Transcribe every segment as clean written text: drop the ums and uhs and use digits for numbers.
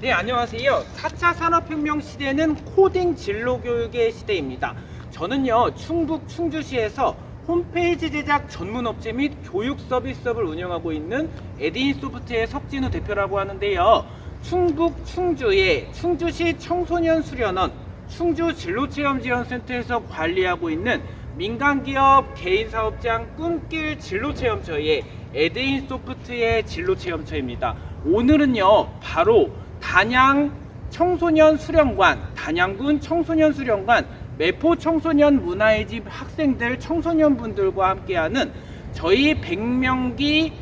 네, 안녕하세요. 4차 산업혁명 시대는 코딩 진로 교육의 시대입니다. 저는요, 충북 충주시에서 홈페이지 제작 전문 업체 및 교육 서비스업을 운영하고 있는 에드인소프트의 석진우 대표라고 하는데요. 충북 충주의 충주시 청소년 수련원 충주 진로체험지원센터에서 관리하고 있는 민간기업 개인사업장 꿈길 진로체험처의 에드인소프트의 진로체험처입니다. 오늘은요, 바로 단양 청소년 수련관, 단양군 청소년 수련관 매포 청소년 문화의 집 학생들 청소년분들과 함께하는 저희 백명기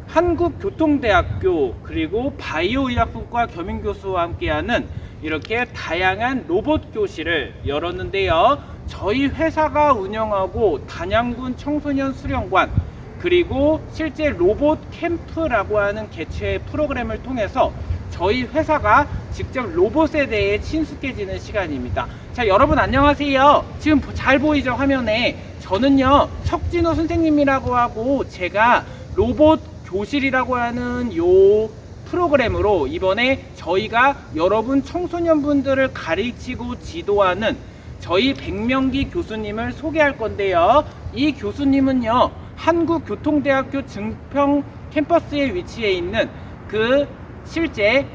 한국교통대학교 그리고 바이오의학부과 겸임교수와 함께하는 이렇게 다양한 로봇 교실을 열었는데요. 저희 회사가 운영하고 단양군 청소년 수련관 그리고 실제 로봇 캠프라고 하는 개최 프로그램을 통해서 저희 회사가 직접 로봇에 대해 친숙해지는 시간입니다. 자, 여러분 안녕하세요. 지금 잘 보이죠, 화면에? 저는요, 석진호 선생님이라고 하고 제가 로봇 교실이라고 하는 요 프로그램으로 이번에 저희가 여러분 청소년분들을 가르치고 지도하는 저희 백명기 교수님을 소개할 건데요. 이 교수님은요, 한국교통대학교 증평 캠퍼스에 위치해 있는 그 실제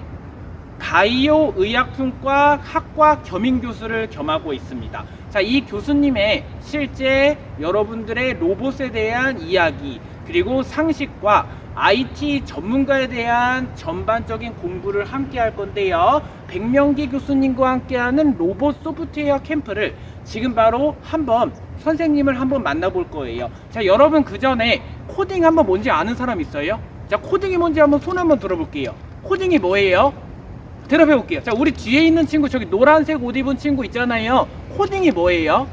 바이오 의약품과 학과 겸임교수를 겸하고 있습니다. 자, 이 교수님의 실제 여러분들의 로봇에 대한 이야기 그리고 상식과 IT 전문가에 대한 전반적인 공부를 함께 할 건데요. 백명기 교수님과 함께하는 로봇 소프트웨어 캠프를 지금 바로 한번 선생님을 한번 만나볼 거예요. 자, 여러분 그 전에 코딩 한번 뭔지 아는 사람 있어요? 자, 코딩이 뭔지 한번 손 한번 들어볼게요. 코딩이 뭐예요? 대답해 볼게요. 자, 우리 뒤에 있는 친구, 저기 노란색 옷 입은 친구 있잖아요. 코딩이 뭐예요?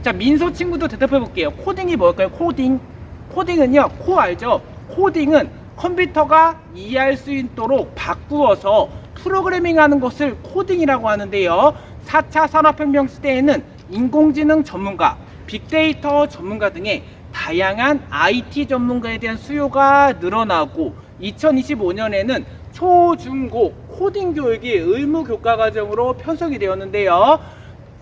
자, 민서 친구도 대답해 볼게요. 코딩이 뭘까요? 코딩은요, 코 알죠? 코딩은 컴퓨터가 이해할 수 있도록 바꾸어서 프로그래밍 하는 것을 코딩이라고 하는데요. 4차 산업혁명 시대에는 인공지능 전문가, 빅데이터 전문가 등의 다양한 IT 전문가에 대한 수요가 늘어나고 2025년에는 초, 중, 고 코딩 교육이 의무 교과 과정으로 편성이 되었는데요.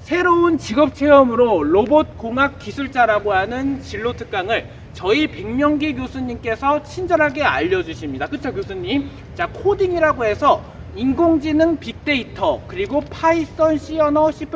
새로운 직업 체험으로 로봇 공학 기술자라고 하는 진로 특강을 저희 백명기 교수님께서 친절하게 알려주십니다. 그쵸, 교수님? 자, 코딩이라고 해서 인공지능, 빅데이터, 그리고 파이썬, C 언어, C++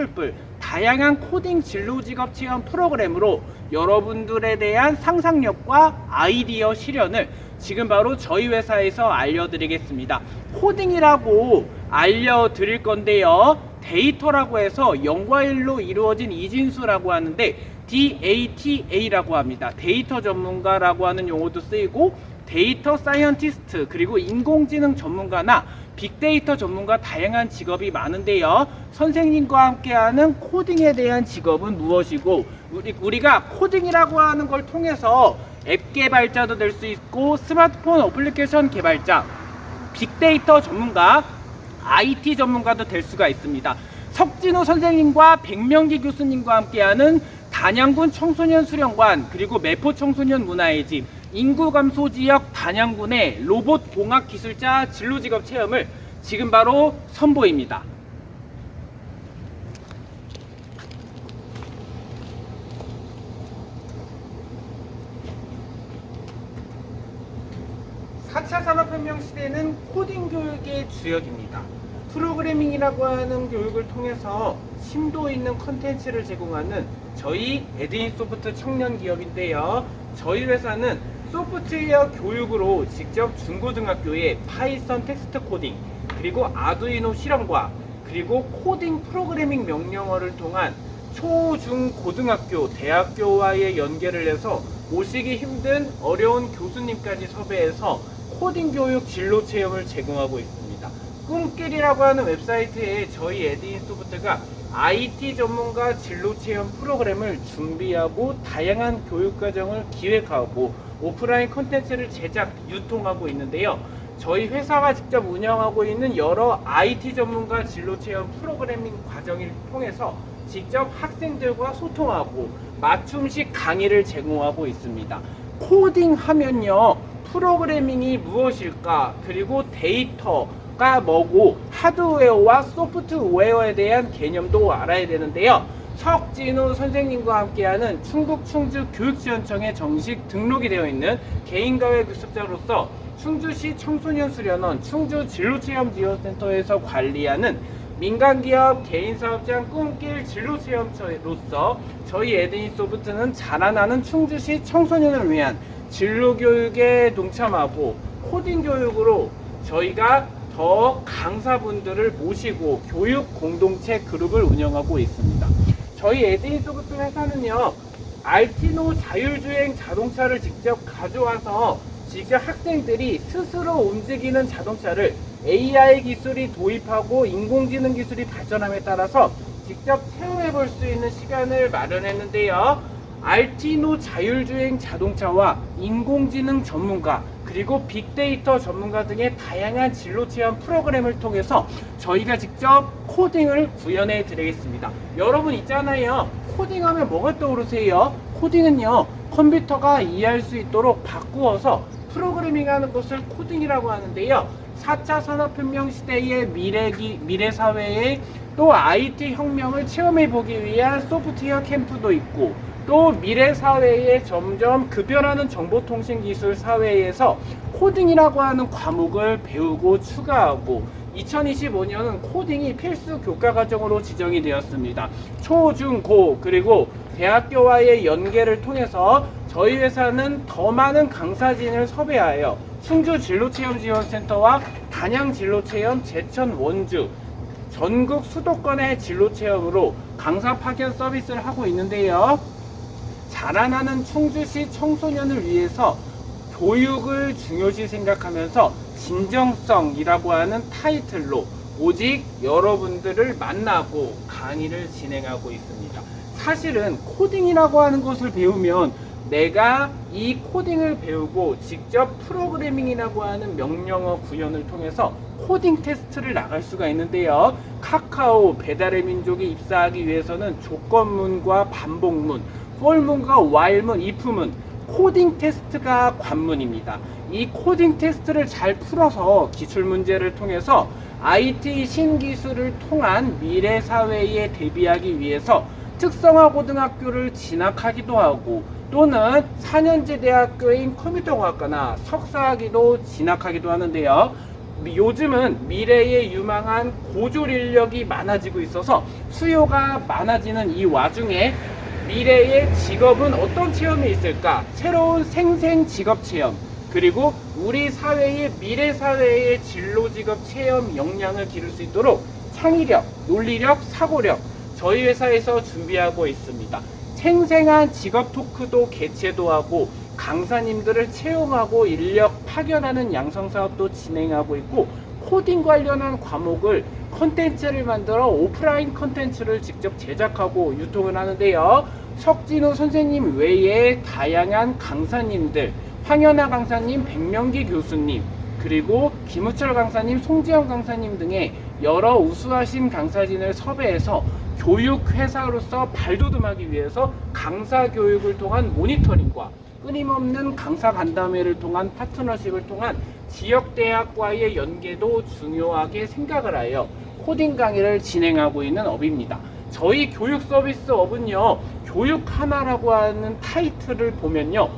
다양한 코딩 진로 직업 체험 프로그램으로 여러분들에 대한 상상력과 아이디어 실현을 지금 바로 저희 회사에서 알려드리겠습니다. 코딩이라고 알려드릴 건데요. 데이터라고 해서 0과 1로 이루어진 이진수라고 하는데 DATA라고 합니다. 데이터 전문가라고 하는 용어도 쓰이고 데이터 사이언티스트 그리고 인공지능 전문가나 빅데이터 전문가 다양한 직업이 많은데요. 선생님과 함께하는 코딩에 대한 직업은 무엇이고 우리가 코딩이라고 하는 걸 통해서 앱 개발자도 될 수 있고 스마트폰 어플리케이션 개발자, 빅데이터 전문가, IT 전문가도 될 수가 있습니다. 석진호 선생님과 백명기 교수님과 함께하는 단양군 청소년 수련관 그리고 매포 청소년 문화의 집 인구 감소 지역 단양군의 로봇 공학 기술자 진로 직업 체험을 지금 바로 선보입니다. (4차) 산업혁명 시대는 코딩 교육의 주역입니다. 프로그래밍이라고 하는 교육을 통해서 심도 있는 컨텐츠를 제공하는 저희 에드인소프트 청년 기업인데요. 저희 회사는 소프트웨어 교육으로 직접 중고등학교에 파이썬 텍스트 코딩 그리고 아두이노 실험과 그리고 코딩 프로그래밍 명령어를 통한 초, 중, 고등학교, 대학교와의 연계를 해서 오시기 힘든 어려운 교수님까지 섭외해서 코딩 교육 진로 체험을 제공하고 있습니다. 꿈길이라고 하는 웹사이트에 저희 에드인소프트가 IT 전문가 진로 체험 프로그램을 준비하고 다양한 교육 과정을 기획하고 오프라인 콘텐츠를 제작, 유통하고 있는데요. 저희 회사가 직접 운영하고 있는 여러 IT 전문가 진로 체험 프로그래밍 과정을 통해서 직접 학생들과 소통하고 맞춤식 강의를 제공하고 있습니다. 코딩 하면요, 프로그래밍이 무엇일까, 그리고 데이터, 하드웨어가 뭐고 하드웨어와 소프트웨어에 대한 개념도 알아야 되는데요. 석진우 선생님과 함께하는 충북 충주 교육지원청에 정식 등록이 되어 있는 개인과외 교습자로서 충주시 청소년 수련원 충주 진로체험지원센터에서 관리하는 민간기업 개인사업장 꿈길 진로체험처로서 저희 에드인소프트는 자라나는 충주시 청소년을 위한 진로교육에 동참하고 코딩 교육으로 저희가 더 강사분들을 모시고 교육 공동체 그룹을 운영하고 있습니다. 저희 에드인소프트 회사는요, 알티노 자율주행 자동차를 직접 가져와서 직접 학생들이 스스로 움직이는 자동차를 AI 기술이 도입하고 인공지능 기술이 발전함에 따라서 직접 체험해 볼 수 있는 시간을 마련했는데요. 알티노 자율주행 자동차와 인공지능 전문가 그리고 빅데이터 전문가 등의 다양한 진로 체험 프로그램을 통해서 저희가 직접 코딩을 구현해 드리겠습니다. 여러분 있잖아요. 코딩하면 뭐가 떠오르세요? 코딩은요, 컴퓨터가 이해할 수 있도록 바꾸어서 프로그래밍 하는 것을 코딩이라고 하는데요. 4차 산업혁명 시대의 미래 사회에 또 IT 혁명을 체험해 보기 위한 소프트웨어 캠프도 있고, 또 미래 사회에 점점 급변하는 정보통신 기술 사회에서 코딩이라고 하는 과목을 배우고 추가하고, 2025년은 코딩이 필수 교과과정으로 지정이 되었습니다. 초, 중, 고 그리고 대학교와의 연계를 통해서 저희 회사는 더 많은 강사진을 섭외하여 충주 진로체험지원센터와 단양 진로체험, 제천, 원주 전국 수도권의 진로체험으로 강사 파견 서비스를 하고 있는데요. 자라나는 충주시 청소년을 위해서 교육을 중요시 생각하면서 진정성이라고 하는 타이틀로 오직 여러분들을 만나고 강의를 진행하고 있습니다. 사실은 코딩이라고 하는 것을 배우면 내가 이 코딩을 배우고 직접 프로그래밍이라고 하는 명령어 구현을 통해서 코딩 테스트를 나갈 수가 있는데요. 카카오, 배달의 민족이 입사하기 위해서는 조건문과 반복문, for문과 while문, if문, 코딩 테스트가 관문입니다. 이 코딩 테스트를 잘 풀어서 기출문제를 통해서 IT 신기술을 통한 미래 사회에 대비하기 위해서 특성화 고등학교를 진학하기도 하고, 또는 4년제 대학교인 컴퓨터과학과나 석사학위도 진학하기도 하는데요. 요즘은 미래에 유망한 고졸 인력이 많아지고 있어서 수요가 많아지는 이 와중에 미래의 직업은 어떤 체험이 있을까? 새로운 생생 직업 체험, 그리고 우리 사회의 미래 사회의 진로 직업 체험 역량을 기를 수 있도록 창의력, 논리력, 사고력 저희 회사에서 준비하고 있습니다. 생생한 직업 토크도 개최도 하고 강사님들을 채용하고 인력 파견하는 양성 사업도 진행하고 있고, 코딩 관련한 과목을 컨텐츠를 만들어 오프라인 컨텐츠를 직접 제작하고 유통을 하는데요. 석진우 선생님 외에 다양한 강사님들, 황현아 강사님, 백명기 교수님, 그리고 김우철 강사님, 송지영 강사님 등의 여러 우수하신 강사진을 섭외해서 교육회사로서 발돋움하기 위해서 강사 교육을 통한 모니터링과 끊임없는 강사 간담회를 통한 파트너십을 통한 지역대학과의 연계도 중요하게 생각을 하여 코딩 강의를 진행하고 있는 업입니다. 저희 교육 서비스 업은요, 교육 하나라고 하는 타이틀을 보면요,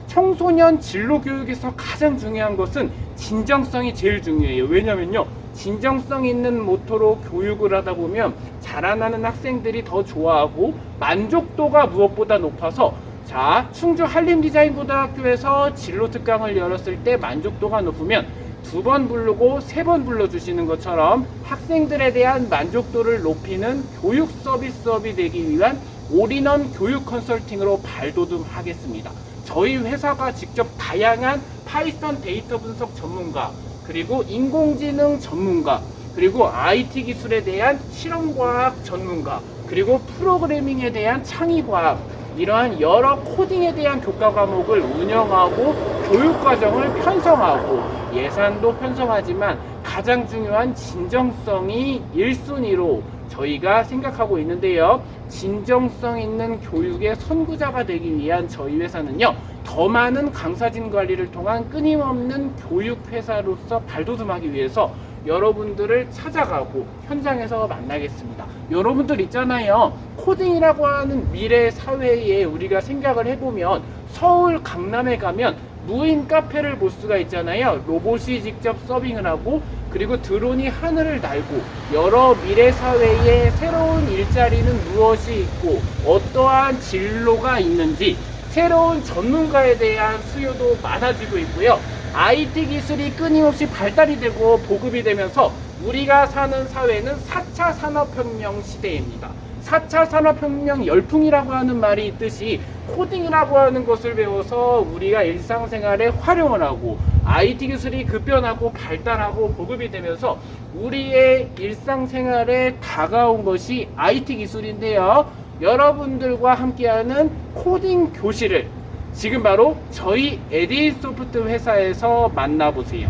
청소년 진로 교육에서 가장 중요한 것은 진정성이 제일 중요해요. 왜냐면요, 진정성 있는 모토로 교육을 하다 보면 자라나는 학생들이 더 좋아하고 만족도가 무엇보다 높아서, 자, 충주 한림디자인고등학교에서 진로 특강을 열었을 때 만족도가 높으면 2번 부르고 3번 불러주시는 것처럼 학생들에 대한 만족도를 높이는 교육 서비스업이 되기 위한 올인원 교육 컨설팅으로 발돋움하겠습니다. 저희 회사가 직접 다양한 파이썬 데이터 분석 전문가, 그리고 인공지능 전문가, 그리고 IT 기술에 대한 실험과학 전문가, 그리고 프로그래밍에 대한 창의과학, 이러한 여러 코딩에 대한 교과 과목을 운영하고 교육과정을 편성하고 예산도 편성하지만 가장 중요한 진정성이 1순위로 저희가 생각하고 있는데요. 진정성 있는 교육의 선구자가 되기 위한 저희 회사는요, 더 많은 강사진 관리를 통한 끊임없는 교육회사로서 발돋움하기 위해서 여러분들을 찾아가고 현장에서 만나겠습니다. 여러분들 있잖아요. 코딩이라고 하는 미래 사회에 우리가 생각을 해보면 서울 강남에 가면 무인 카페를 볼 수가 있잖아요. 로봇이 직접 서빙을 하고 그리고 드론이 하늘을 날고 여러 미래 사회의 새로운 일자리는 무엇이 있고 어떠한 진로가 있는지 새로운 전문가에 대한 수요도 많아지고 있고요. IT 기술이 끊임없이 발달이 되고 보급이 되면서 우리가 사는 사회는 4차 산업혁명 시대입니다. 4차 산업혁명 열풍이라고 하는 말이 있듯이 코딩이라고 하는 것을 배워서 우리가 일상생활에 활용을 하고 IT 기술이 급변하고 발달하고 보급이 되면서 우리의 일상생활에 다가온 것이 IT 기술인데요. 여러분들과 함께하는 코딩 교실을 지금 바로 저희 에디소프트 회사에서 만나보세요.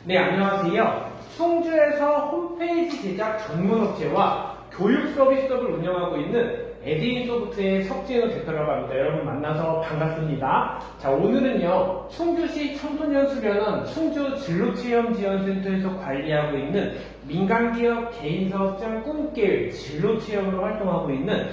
네, 안녕하세요. 충주에서 홈페이지 제작 전문업체와 교육 서비스업을 운영하고 있는 에디소프트의 석진우 대표라고 합니다. 여러분 만나서 반갑습니다. 자, 오늘은요, 충주시 청소년 수련원 충주 진로체험지원센터에서 관리하고 있는 민간기업 개인사업장 꿈길 진로체험으로 활동하고 있는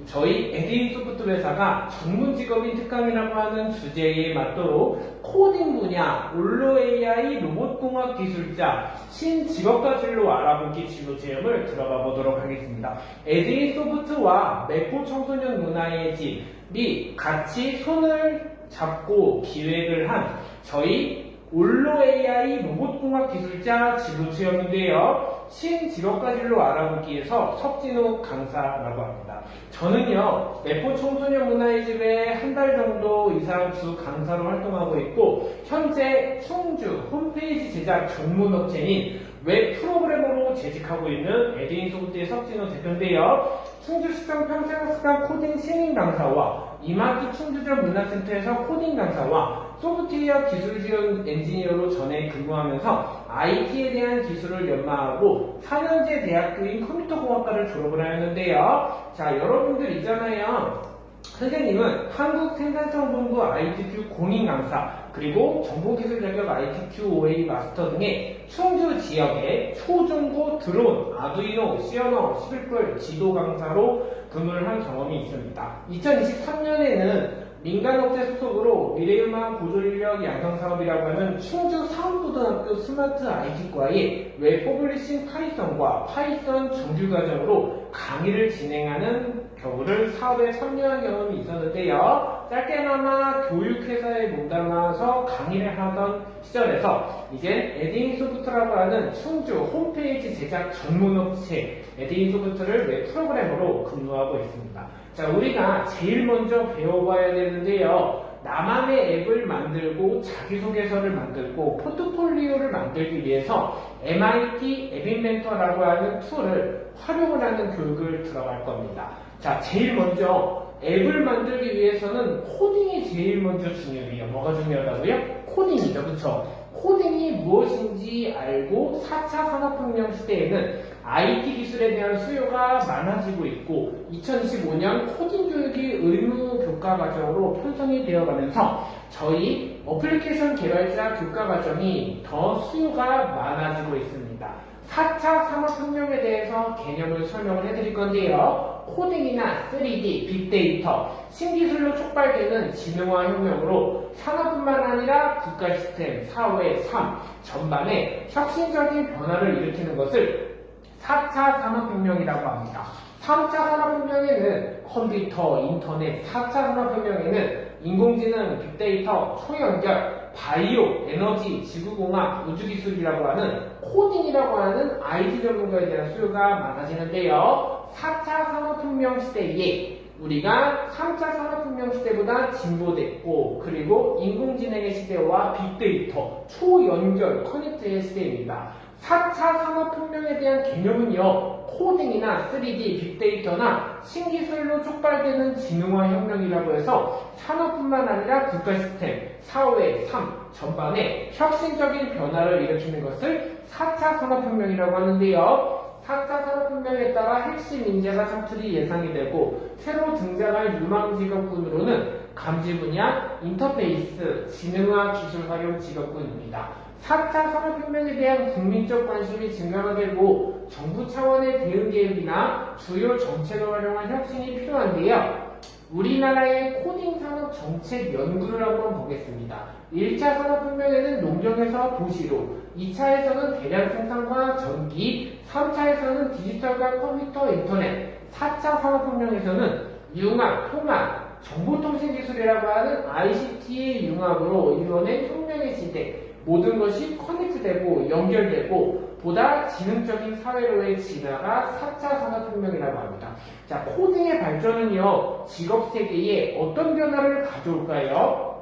저희 에디소프트 회사가 전문직업인 특강이라고 하는 주제에 맞도록 코딩 분야, 올로 AI 로봇공학 기술자, 신직업가 진로 알아보기 진로 체험을 들어가 보도록 하겠습니다. 에디소프트와 매포 청소년 문화의 집이 같이 손을 잡고 기획을 한 저희 올로 AI 로봇공학 기술자 진로 체험인데요. 신직업가 진로 알아보기에서 석진우 강사라고 합니다. 저는요, 매포 청소년 문화의 집에 한 달 정도 이상 주 강사로 활동하고 있고, 현재 충주 홈페이지 제작 전문업체인 웹 프로그래머로 재직하고 있는 에디소프트의 석진우 대표인데요. 충주시청 평생학습관 코딩 신임 강사와 이마트 충주점 문화센터에서 코딩 강사와 소프트웨어 기술 지원 엔지니어로 전에 근무하면서 IT에 대한 기술을 연마하고 4년제 대학교인 컴퓨터공학과를 졸업을 하였는데요. 자, 여러분들 있잖아요. 선생님은 한국생산성본부 ITQ 공인 강사, 그리고 정보기술 자격 ITQ OA 마스터 등의 충주 지역의 초중고 드론, 아두이노, 시어너, 11불 지도 강사로 근무를 한 경험이 있습니다. 2023년에는 민간업체 소속으로 미래유망 고졸인력 양성사업이라고 하는 충주 상고등학교 스마트 IT과의 웹 퍼블리싱 파이썬과 파이썬 정규과정으로 강의를 진행하는 경우를 사업에 참여한 경험이 있었는데요. 짧게나마 교육회사에 몸담아서 강의를 하던 시절에서 이젠 에디소프트라고 하는 충주 홈페이지 제작 전문업체 에디소프트를 웹 프로그래머로 근무하고 있습니다. 자, 우리가 제일 먼저 배워봐야 되는데요. 나만의 앱을 만들고 자기소개서를 만들고 포트폴리오를 만들기 위해서 MIT 앱인벤터라고 하는 툴을 활용을 하는 교육을 들어갈 겁니다. 자, 제일 먼저 앱을 만들기 위해서는 코딩이 제일 먼저 중요해요. 뭐가 중요하다고요? 코딩이죠. 그쵸? 코딩이 무엇인지 알고 4차 산업혁명 시대에는 IT 기술에 대한 수요가 많아지고 있고 2025년 코딩 교육이 의무 교과 과정으로 편성이 되어가면서 저희 어플리케이션 개발자 교과 과정이 더 수요가 많아지고 있습니다. 4차 산업혁명에 대해서 개념을 설명을 해드릴 건데요. 코딩이나 3D, 빅데이터, 신기술로 촉발되는 지능화 혁명으로 산업뿐만 아니라 국가 시스템, 사회, 삶 전반에 혁신적인 변화를 일으키는 것을 4차 산업혁명이라고 합니다. 3차 산업혁명에는 컴퓨터, 인터넷, 4차 산업혁명에는 인공지능, 빅데이터, 초연결, 바이오, 에너지, 지구공학, 우주기술이라고 하는 코딩이라고 하는 IT 전문가에 대한 수요가 많아지는데요. 4차 산업혁명 시대에 우리가 3차 산업혁명 시대보다 진보됐고 그리고 인공지능의 시대와 빅데이터, 초연결, 커넥트의 시대입니다. 4차 산업혁명에 대한 개념은요, 코딩이나 3D, 빅데이터나 신기술로 촉발되는 지능화 혁명이라고 해서 산업뿐만 아니라 국가 시스템, 사회, 삶 전반에 혁신적인 변화를 일으키는 것을 4차 산업혁명이라고 하는데요. 4차 산업혁명에 따라 핵심 인재가 창출이 예상이 되고 새로 등장할 유망 직업군으로는 감지 분야, 인터페이스, 지능화 기술 활용 직업군입니다. 4차 산업혁명에 대한 국민적 관심이 증가가 되고 정부 차원의 대응 계획이나 주요 정책을 활용한 혁신이 필요한데요. 우리나라의 코딩 산업 정책 연구를 한번 보겠습니다. 1차 산업혁명에는 농경에서 도시로, 2차에서는 대량 생산과 전기, 3차에서는 디지털과 컴퓨터, 인터넷, 4차 산업혁명에서는 융합, 통합, 정보통신기술이라고 하는 ICT의 융합으로 이뤄낸 혁명의 시대, 모든 것이 커넥트되고 연결되고 보다 지능적인 사회로의 진화가 4차 산업혁명이라고 합니다. 자, 코딩의 발전은요, 직업 세계에 어떤 변화를 가져올까요?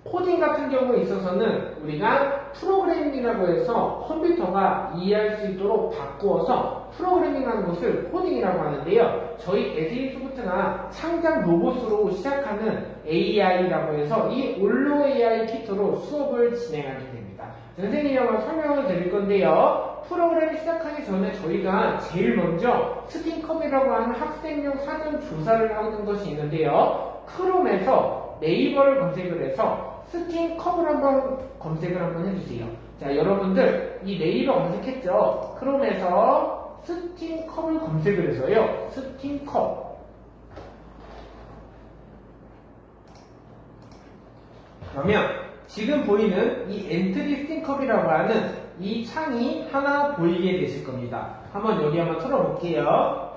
코딩 같은 경우에 있어서는 우리가 프로그래밍이라고 해서 컴퓨터가 이해할 수 있도록 바꾸어서 프로그래밍하는 것을 코딩이라고 하는데요. 저희 에듀 소프트가 창작 로봇으로 시작하는 AI라고 해서 이 올로 AI 키트로 수업을 진행하게 됩니다. 선생님이 한번 설명을 드릴 건데요. 프로그램 시작하기 전에 저희가 제일 먼저 스팅컵이라고 하는 학생용 사전 조사를 하는 것이 있는데요. 크롬에서 네이버를 검색을 해서 스팅컵을 한번 검색을 한번 해주세요. 자, 여러분들 이 네이버 검색했죠? 크롬에서 스팅컵을 검색을 해서요. 스팅컵. 그러면 지금 보이는 이 엔트리 스팅컵이라고 하는 이 창이 하나 보이게 되실 겁니다. 한번 여기 한번 틀어볼게요.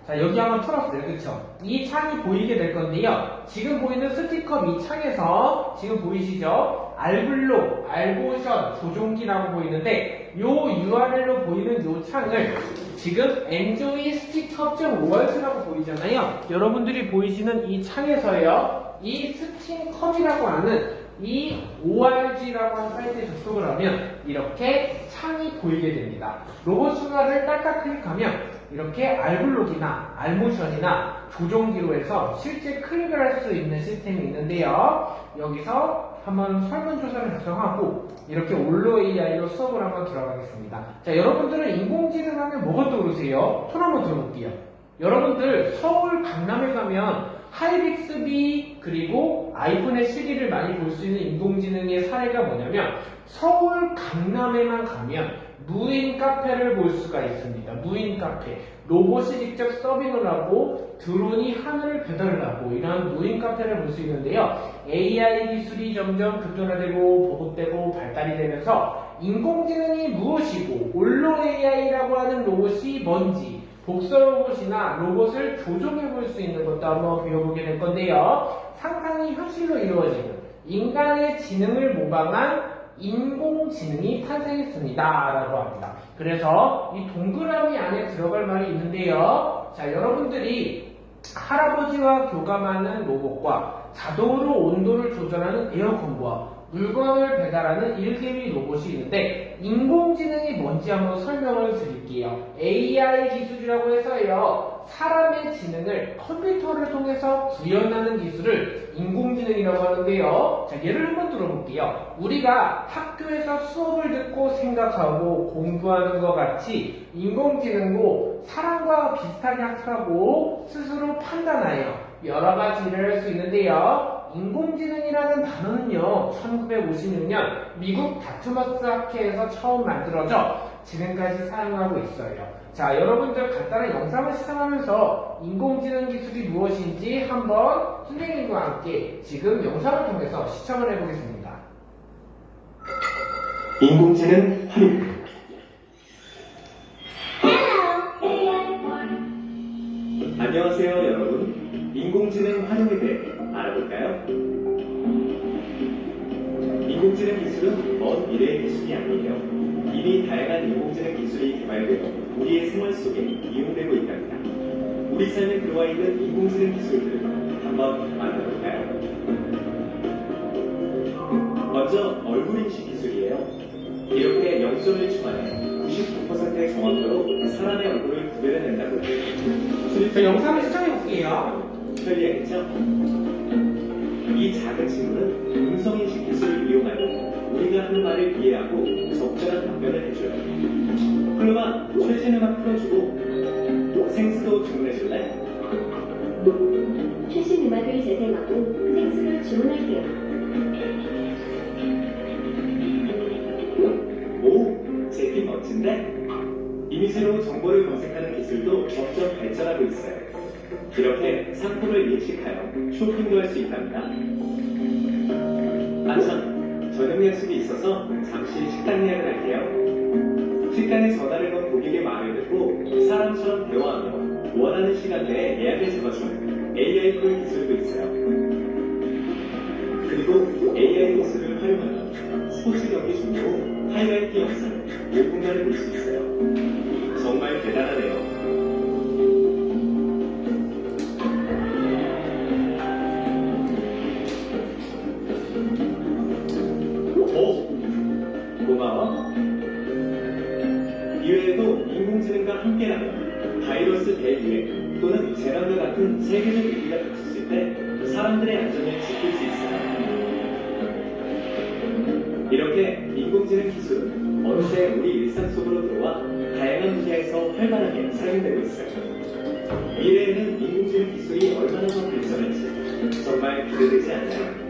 자, 여기 한번 틀었어요. 그쵸? 이 창이 보이게 될 건데요. 지금 보이는 스티커 이 창에서 지금 보이시죠? 알블로, 알보션, 조종기라고 보이는데 요 URL로 보이는 요 창을 지금 enjoystickup.org라고 보이잖아요. 여러분들이 보이시는 이 창에서요. 이 스팅컵이라고 하는 이 org라고 하는 사이트에 접속을 하면 이렇게 창이 보이게 됩니다. 로봇 순화를 딸딱 클릭하면 이렇게 알블록이나 알모션이나 조종기로 해서 실제 클릭을 할 수 있는 시스템이 있는데요. 여기서 한번 설문조사를 작성하고 이렇게 올로 AI로 수업을 한번 들어가겠습니다. 자, 여러분들은 인공지능 하면 뭐가 떠오르세요? 손 한번 들어볼게요. 여러분들 서울 강남에 가면 하이빅스비 그리고 아이폰의 시리를 많이 볼 수 있는 인공지능의 사례가 뭐냐면 서울 강남에만 가면 무인 카페를 볼 수가 있습니다. 무인 카페. 로봇이 직접 서빙을 하고 드론이 하늘을 배달을 하고 이런 무인 카페를 볼 수 있는데요. AI 기술이 점점 급변화되고 보급되고 발달이 되면서 인공지능이 무엇이고 올로 AI라고 하는 로봇이 뭔지 복서 로봇이나 로봇을 조종해 볼 수 있는 것도 한번 배워보게 될 건데요. 상상이 현실로 이루어지는 인간의 지능을 모방한 인공지능이 탄생했습니다 라고 합니다. 그래서 이 동그라미 안에 들어갈 말이 있는데요. 자, 여러분들이 할아버지와 교감하는 로봇과 자동으로 온도를 조절하는 에어컨과 물건을 배달하는 일개미 로봇이 있는데 인공지능이 뭔지 한번 설명을 드릴게요. AI 기술이라고 해서요. 사람의 지능을 컴퓨터를 통해서 구현하는 기술을 인공지능이라고 하는데요. 자, 예를 한번 들어볼게요. 우리가 학교에서 수업을 듣고 생각하고 공부하는 것 같이 인공지능도 사람과 비슷하게 학습하고 스스로 판단하여 여러 가지 일을 할 수 있는데요. 인공지능이라는 단어는요, 1956년 미국 다트머스 학회에서 처음 만들어져 지금까지 사용하고 있어요. 자, 여러분들 간단한 영상을 시청하면서 인공지능 기술이 무엇인지 한번 선생님과 함께 지금 영상을 통해서 시청을 해보겠습니다. 인공지능 활용. 안녕하세요, 여러분. 인공지능 활용에 대해 알아볼까요? 인공지능 기술은 먼 미래의 기술이 아니에요. 이미 다양한 인공지능 기술이 개발되어 우리의 생활 속에 이용되고 있답니다. 우리 삶에 들어와 있는 인공지능 기술들을 한번 만나볼까요? 먼저 얼굴 인식 기술이에요. 이렇게 0점을 추가해 99%의 정확도로 사람의 얼굴을 구별해낸다고 해요. 자, 영상을 시청해볼게요. 편리하겠죠? 이 작은 친구는 음성인식 기술을 이용하여 우리 우리가 하는 말을 이해하고 적절한 답변을 해줘요. 클로바, 최신 음악 틀어주고 생수도 주문해줄래? 최신 음악을 재생하고 생수를 주문할게요. 오, 제품 멋진데? 이미지로 정보를 검색하는 기술도 점점 발전하고 있어요. 이렇게 상품을 인식하여 쇼핑도 할 수 있답니다. 아참, 저녁 약속이 있어서 잠시 식당 예약을 할게요. 식당에 전화를 건 고객의 말을 듣고 사람처럼 대화하며 원하는 시간대에 예약을 잡아주는 AI 콜 기술도 있어요. 그리고 AI 기술을 활용하면 스포츠 경기 종료 후 하이라이트 영상을 5분간을 볼 수 있어요. 정말 대단하네요. 오, 고마워. 이외에도 인공지능과 함께라면 바이러스 대유행 또는 재난과 같은 세계적 위기가 닥쳤을 때 사람들의 안전을 지킬 수 있어요. 이렇게 인공지능 기술은 어느새 우리 일상 속으로 들어와 다양한 분야에서 활발하게 사용되고 있어요. 미래에는 인공지능 기술이 얼마나 더 발전할지 정말 기대되지 않나요?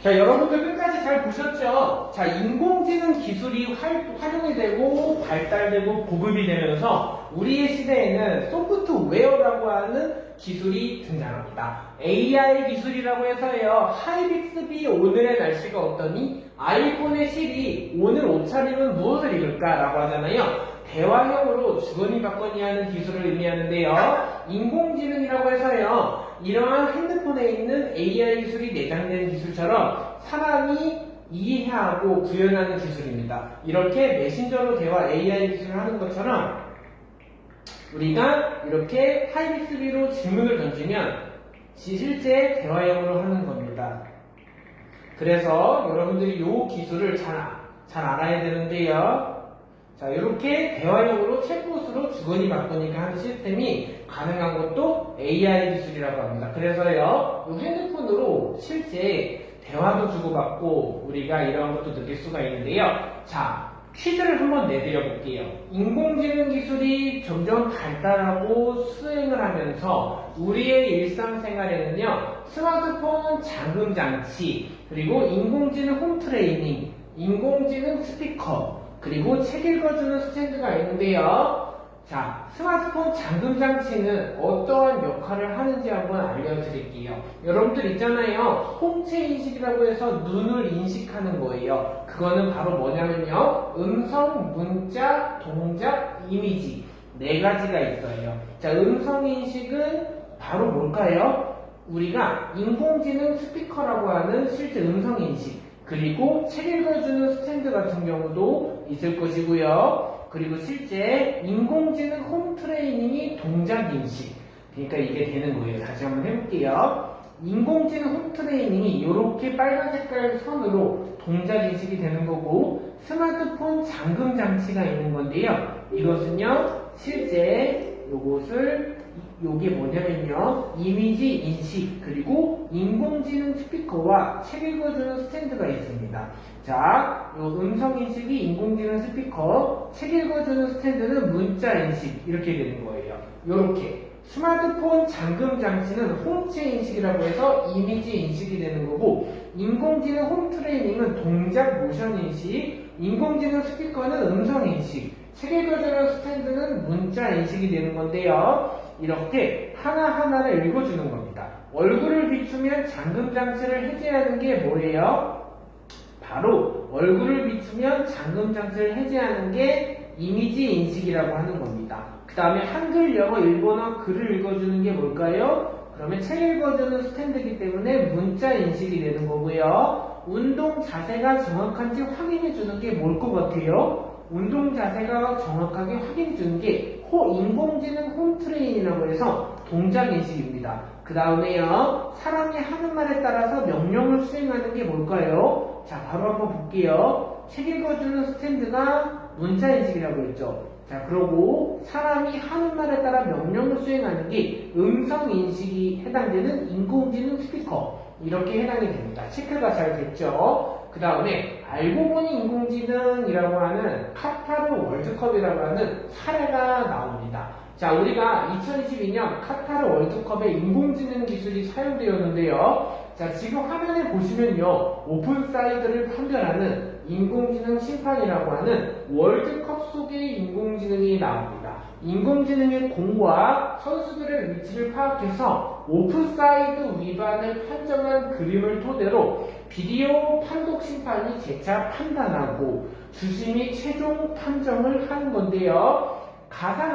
자, 여러분들 끝까지 잘 보셨죠? 자, 인공지능 기술이 활용이 되고 발달되고 보급이 되면서 우리의 시대에는 소프트웨어라고 하는 기술이 등장합니다. AI 기술이라고 해서요. 하이빅스비 오늘의 날씨가 어떠니? 아이폰의 실이 오늘 옷차림은 무엇을 입을까? 라고 하잖아요. 대화형으로 주거니 받거니 하는 기술을 의미하는데요. 인공지능이라고 해서요. 이러한 핸드폰에 있는 AI 기술이 내장된 기술처럼 사람이 이해하고 구현하는 기술입니다. 이렇게 메신저로 대화 AI 기술을 하는 것처럼 우리가 이렇게 하이빅스비로 질문을 던지면 실제 대화형으로 하는 겁니다. 그래서 여러분들이 이 기술을 잘 알아야 되는데요. 자, 이렇게 대화형으로 챗봇으로 주거니 받거니가 하는 시스템이 가능한 것도 AI 기술이라고 합니다. 그래서요, 이 핸드폰으로 실제 대화도 주고받고 우리가 이러한 것도 느낄 수가 있는데요. 자, 퀴즈를 한번 내드려 볼게요. 인공지능 기술이 점점 발달하고 수행을 하면서 우리의 일상생활에는요, 스마트폰 잠금 장치, 그리고 인공지능 홈 트레이닝, 인공지능 스피커, 그리고 책 읽어주는 스탠드가 있는데요. 자, 스마트폰 잠금 장치는 어떠한 역할을 하는지 한번 알려드릴게요. 여러분들 있잖아요. 홍채 인식이라고 해서 눈을 인식하는 거예요. 그거는 바로 뭐냐면요. 음성, 문자, 동작, 이미지 4가지가 있어요. 자, 음성 인식은 바로 뭘까요? 우리가 인공지능 스피커라고 하는 실제 음성 인식, 그리고 책 읽어주는 스탠드 같은 경우도 있을 것이고요. 그리고 실제 인공지능 홈 트레이닝이 동작 인식, 그러니까 이게 되는 거예요. 다시 한번 해볼게요. 인공지능 홈 트레이닝이 이렇게 빨간 색깔 선으로 동작 인식이 되는 거고, 스마트폰 잠금 장치가 있는 건데요. 이것은요, 실제 요게 뭐냐면요, 이미지 인식, 그리고 인공지능 스피커와 책 읽어주는 스탠드가 있습니다. 자, 요 음성 인식이 인공지능 스피커, 책 읽어주는 스탠드는 문자 인식, 이렇게 되는 거예요. 요렇게 스마트폰 잠금 장치는 홈체 인식이라고 해서 이미지 인식이 되는 거고, 인공지능 홈 트레이닝은 동작 모션 인식, 인공지능 스피커는 음성 인식, 책 읽어주는 스탠드는 문자 인식이 되는 건데요. 이렇게 하나하나를 읽어주는 겁니다. 얼굴을 비추면 잠금 장치를 해제하는 게 뭐예요? 바로 얼굴을 비추면 잠금 장치를 해제하는 게 이미지 인식이라고 하는 겁니다. 그 다음에 한글, 영어, 일본어 글을 읽어주는 게 뭘까요? 그러면 책 읽어주는 스탠드이기 때문에 문자 인식이 되는 거고요. 운동 자세가 정확한지 확인해 주는 게 뭘 것 같아요? 운동 자세가 정확하게 확인해 주는 게 인공지능 홈 트레인이라고 해서 동작 인식입니다. 그 다음에요, 사람이 하는 말에 따라서 명령을 수행하는 게 뭘까요? 자, 바로 한번 볼게요. 책 읽어주는 스탠드가 문자 인식이라고 했죠. 자, 그러고 사람이 하는 말에 따라 명령을 수행하는 게 음성 인식이 해당되는 인공지능 스피커. 이렇게 해당이 됩니다. 체크가 잘 됐죠? 그 다음에 알고 보니 인공지능이라고 하는 카타르 월드컵이라고 하는 사례가 나옵니다. 자, 우리가 2022년 카타르 월드컵에 인공지능 기술이 사용되었는데요. 자, 지금 화면에 보시면요, 오픈사이드를 판별하는 인공지능 심판이라고 하는 월드컵 속의 인공지능이 나옵니다. 인공지능의 공과 선수들의 위치를 파악해서 오프사이드 위반을 판정한 그림을 토대로 비디오 판독 심판이 재차 판단하고 주심이 최종 판정을 하는 건데요. 가상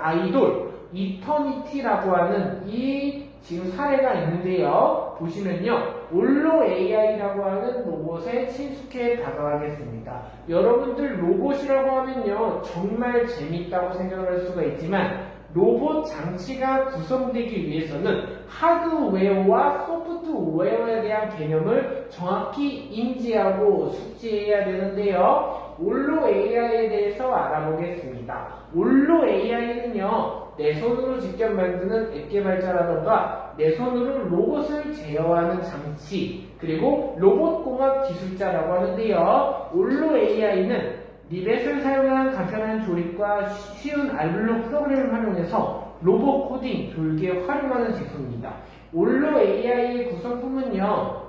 아이돌 이터니티라고 하는 이 지금 사례가 있는데요. 보시면요, 올로 AI라고 하는 로봇에 친숙해 다가가겠습니다. 여러분들 로봇이라고 하면요, 정말 재밌다고 생각할 수가 있지만 로봇 장치가 구성되기 위해서는 하드웨어와 소프트웨어에 대한 개념을 정확히 인지하고 숙지해야 되는데요. 올로 AI에 대해서 알아보겠습니다. 올로 AI는요, 내 손으로 직접 만드는 앱 개발자라던가 내 손으로 로봇을 제어하는 장치, 그리고 로봇공학 기술자라고 하는데요. 올로 AI는 리벳을 사용한 간편한 조립과 쉬운 알블록 프로그램을 활용해서 로봇 코딩, 교육에 활용하는 제품입니다. 올로 AI의 구성품은요,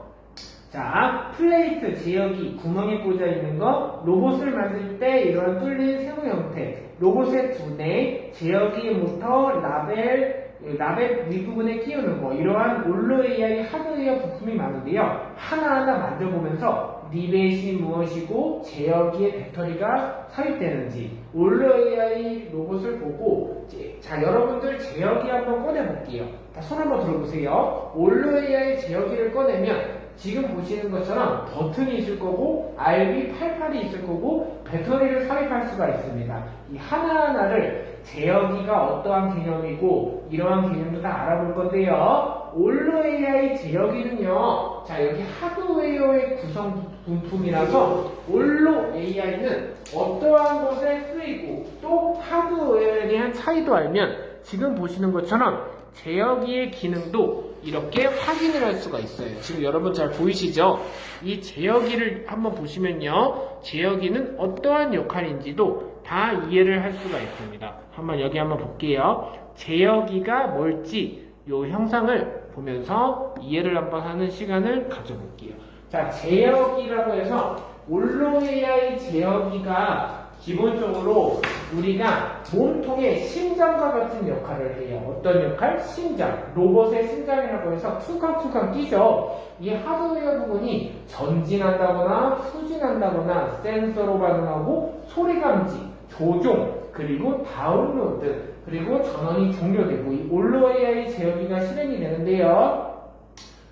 자, 플레이트, 제어기, 구멍에 꽂아 있는 거, 로봇을 만들 때 이런 뚫린 세모 형태, 로봇의 두뇌, 제어기 모터, 라벨 윗부분에 끼우는 거, 이러한 올로 AI 하드웨어 부품이 많은데요. 하나하나 만져보면서 리벳이 무엇이고 제어기의 배터리가 삽입되는지 올로 AI 로봇을 보고, 자, 여러분들 제어기 한번 꺼내볼게요. 손 한번 들어보세요. 올로 AI 제어기를 꺼내면 지금 보시는 것처럼 버튼이 있을 거고 RB88이 있을 거고 배터리를 삽입할 수가 있습니다. 이 하나하나를 제어기가 어떠한 개념이고 이러한 개념도 다 알아볼 건데요. 올로 AI 제어기는요, 자, 여기 하드웨어의 구성 부품이라서 올로 AI는 어떠한 것에 쓰이고 또 하드웨어에 대한 차이도 알면 지금 보시는 것처럼 제어기의 기능도 이렇게 확인을 할 수가 있어요. 지금 여러분 잘 보이시죠? 이 제어기를 한번 보시면요, 제어기는 어떠한 역할인지도 다 이해를 할 수가 있습니다. 여기 한번 볼게요. 제어기가 뭘지 이 형상을 보면서 이해를 한번 하는 시간을 가져볼게요. 자, 제어기라고 해서 올로 AI 제어기가 기본적으로 우리가 몸통의 심장과 같은 역할을 해요. 어떤 역할? 심장. 로봇의 심장이라고 해서 쿵쾅쿵쾅 뛰죠. 이 하드웨어 부분이 전진한다거나 후진한다거나 센서로 반응하고 소리 감지, 조종, 그리고 다운로드, 그리고 전원이 종료되고 이 올로 AI 제어기가 실행이 되는데요.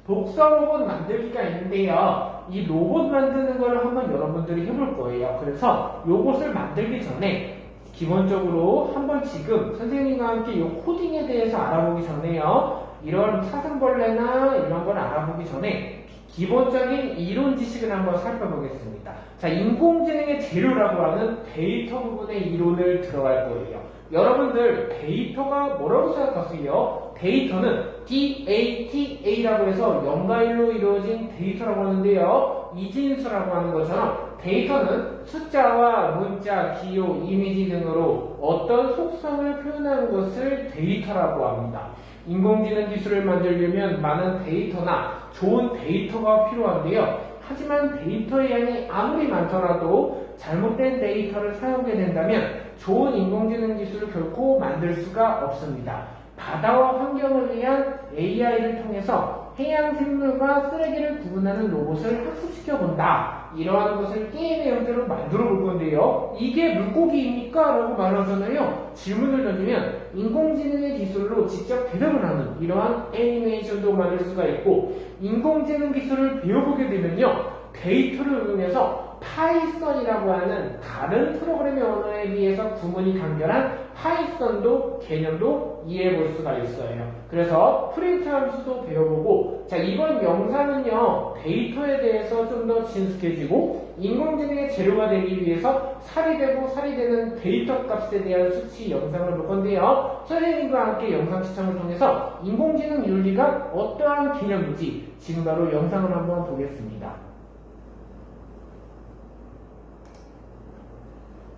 독서 로봇 만들기가 있는데요. 이 로봇 만드는 걸 한번 여러분들이 해볼 거예요. 그래서 요것을 만들기 전에 기본적으로 한번 지금 선생님과 함께 이 코딩에 대해서 알아보기 전에요. 이런 사슴벌레나 이런 걸 알아보기 전에 기본적인 이론 지식을 한번 살펴보겠습니다. 자, 인공지능의 재료라고 하는 데이터 부분의 이론을 들어갈 거예요. 여러분들 데이터가 뭐라고 생각하세요? 데이터는 DATA라고 해서 연가일로 이루어진 데이터라고 하는데요. 이진수라고 하는 것처럼 데이터는 숫자와 문자, 기호, 이미지 등으로 어떤 속성을 표현하는 것을 데이터라고 합니다. 인공지능 기술을 만들려면 많은 데이터나 좋은 데이터가 필요한데요. 하지만 데이터의 양이 아무리 많더라도 잘못된 데이터를 사용하게 된다면 좋은 인공지능 기술을 결코 만들 수가 없습니다. 바다와 환경을 위한 AI를 통해서 해양 생물과 쓰레기를 구분하는 로봇을 학습시켜 본다. 이러한 것을 게임의 형태로 만들어 볼 건데요. 이게 물고기입니까? 라고 말하잖아요. 질문을 던지면 인공지능의 기술로 직접 대답을 하는 이러한 애니메이션도 만들 수가 있고, 인공지능 기술을 배워보게 되면요, 데이터를 이용해서 파이썬이라고 하는 다른 프로그래밍 언어에 비해서 구분이 간결한 파이썬도 개념도 이해해 볼 수가 있어요. 그래서 프린트 함수도 배워보고, 자, 이번 영상은요, 데이터에 대해서 좀 더 친숙해지고, 인공지능의 재료가 되기 위해서 살이 되는 데이터 값에 대한 수치 영상을 볼 건데요. 선생님과 함께 영상 시청을 통해서 인공지능 윤리가 어떠한 개념인지 지금 바로 영상을 한번 보겠습니다.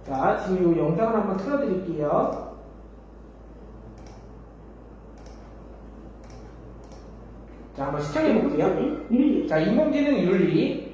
자, 지금 이 영상을 한번 틀어드릴게요. 자, 한번 시청해 볼게요. 윤리. 자, 인공지능 윤리.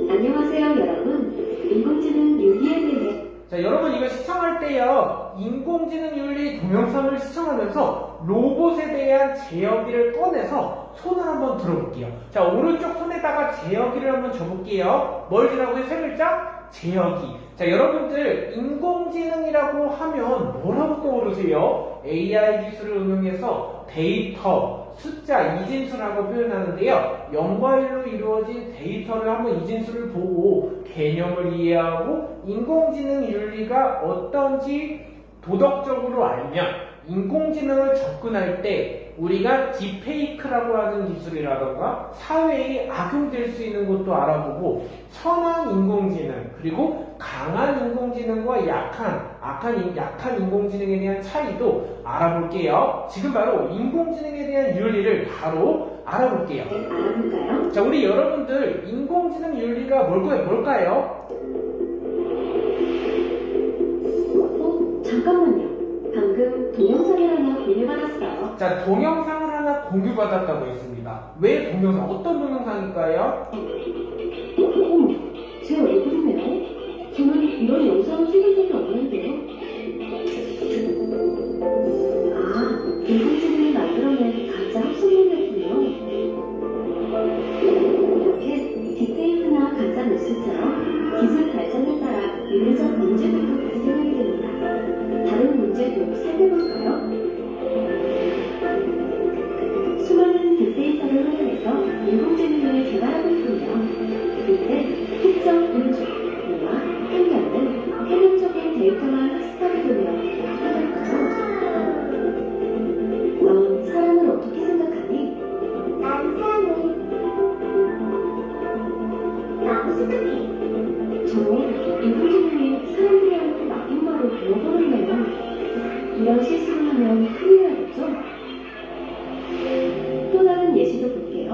안녕하세요, 여러분. 인공지능 윤리에 대해 자, 여러분 이거 시청할 때요, 인공지능 윤리 동영상을 시청하면서 로봇에 대한 제어기를 꺼내서 손을 한번 들어볼게요. 자, 오른쪽 손에다가 제어기를 한번 줘볼게요. 뭘 주라고요? 세 글자? 제어기. 자, 여러분들 인공지능이라고 하면 뭐라고 떠오르세요? AI 기술을 응용해서 데이터, 숫자, 이진수라고 표현하는데요. 0과 1로 이루어진 데이터를 한번 이진수를 보고 개념을 이해하고 인공지능 윤리가 어떤지 도덕적으로 알면 인공지능을 접근할 때 우리가 딥페이크라고 하는 기술이라던가 사회에 악용될 수 있는 것도 알아보고 선한 인공지능 그리고 강한 인공지능과 약한 인공지능에 대한 차이도 알아볼게요. 지금 바로 인공지능에 대한 윤리를 바로 알아볼게요. 알아볼까요? 자, 우리 여러분들 인공지능 윤리가 뭘까요? 잠깐만요. 방금 동영상을 하나 공유받았어요. 자, 동영상을 하나 공유받았다고 했습니다. 왜 동영상? 어떤 동영상일까요? 어머, 제 얼굴이네요. 저는 이런 영상을 찍은 적이 없는데요. 아, 인공지능이 만들어낸 가짜 합성물이었군요. 이렇게 딥페이크나 가짜 뉴스처럼 기술 발전에 따라 윤리적 문제들도 발생하게 됩니다. 다른 문제도 살펴볼까요? 수많은 빅데이터를 활용해서 인공지능을 개발하고 있군요. 이때 특정 인종, 문화, 편견 등 편향적인 데이터만 학습하게 되면 어떻게 될까요? 넌 사람을 어떻게 생각하니? 난 사람을 어떻게? 저는 인공지능이 사람들이 하는 나쁜 말을 배워버렸네요. 이런 실수를 하면 큰일 나겠죠? 또 다른 예시도 볼게요.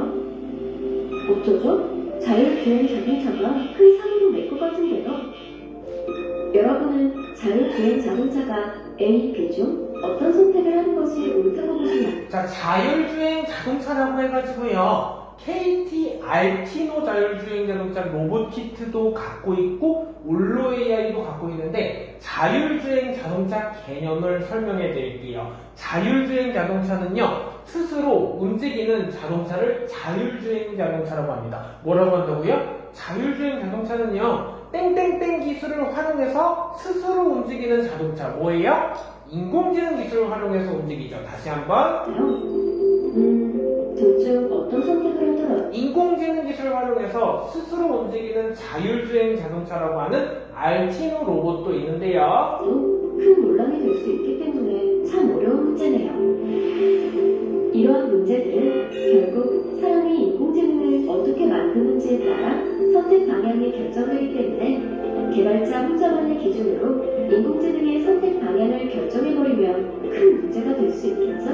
어쩌죠? 자율주행 자동차가 큰 사고로 낼 것 같은데요. 여러분은 자율주행 자동차가 A, B 중 어떤 선택을 하는 것이 옳다고 보시나요? 자, 자율주행 자동차라고 해가지고요. KT 알티노 자율주행 자동차 로봇 키트도 갖고 있고 올로 AI도 갖고 있는데 자율주행 자동차 개념을 설명해 드릴게요. 자율주행 자동차는요, 스스로 움직이는 자동차를 자율주행 자동차라고 합니다. 뭐라고 한다고요? 자율주행 자동차는요, 땡땡땡 기술을 활용해서 스스로 움직이는 자동차. 뭐예요? 인공지능 기술을 활용해서 움직이죠. 다시 한번. 둘 중 어떤 선택을 하더라도 인공지능 기술을 활용해서 스스로 움직이는 자율주행 자동차라고 하는 알티노 로봇도 있는데요. 큰 논란이 될 수 있기 때문에 참 어려운 문제네요. 이러한 문제들은 결국 사람이 인공지능을 어떻게 만드는지에 따라 선택 방향이 결정되기 때문에 개발자 혼자만의 기준으로 인공지능의 선택 방향을 결정해버리면 큰 문제가 될 수 있겠죠?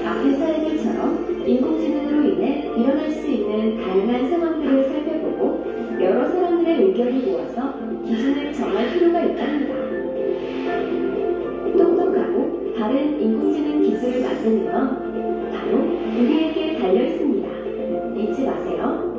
앞의 사례들처럼 인공지능으로 인해 일어날 수 있는 다양한 상황들을 살펴보고 여러 사람들의 의견을 모아서 기준을 정할 필요가 있답니다. 똑똑하고 다른 인공지능 기술을 만드는 건 바로 우리에게 달려있습니다. 잊지 마세요.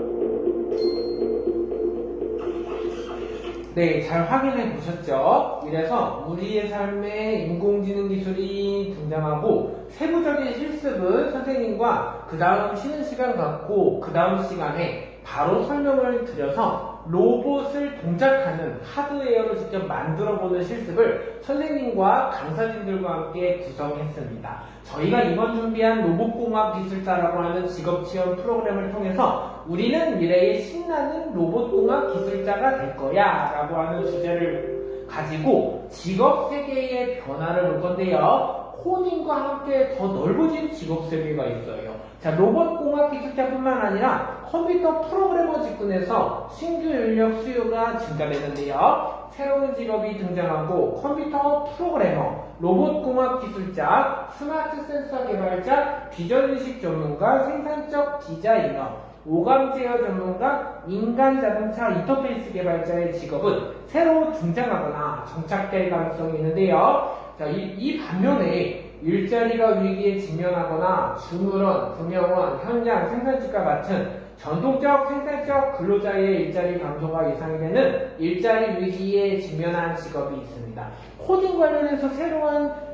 네, 잘 확인해 보셨죠? 이래서 우리의 삶에 인공지능 기술이 등장하고 세부적인 실습은 선생님과 그 다음 쉬는 시간 갖고 그 다음 시간에 바로 설명을 드려서 로봇을 동작하는 하드웨어를 직접 만들어보는 실습을 선생님과 강사진들과 함께 구성했습니다. 저희가 이번 준비한 로봇공학 기술자라고 하는 직업지원 프로그램을 통해서 우리는 미래의 신나는 로봇공학 기술자가 될 거야 라고 하는 주제를 가지고 직업 세계의 변화를 볼 건데요. 코딩과 함께 더 넓어진 직업 세계가 있어요. 자, 로봇공학 기술자뿐만 아니라 컴퓨터 프로그래머 직군에서 신규 인력 수요가 증가되는데요. 새로운 직업이 등장하고 컴퓨터 프로그래머, 로봇공학 기술자, 스마트 센서 개발자, 비전인식 전문가, 생산적 디자이너, 오감 제어 전문가, 인간 자동차 인터페이스 개발자의 직업은 새로 등장하거나 정착될 가능성이 있는데요. 자, 이 반면에 일자리가 위기에 직면하거나 주무원, 금융원, 현장, 생산직과 같은 전통적 생산적 근로자의 일자리 감소가 예상이 되는 일자리 위기에 직면한 직업이 있습니다. 코딩 관련해서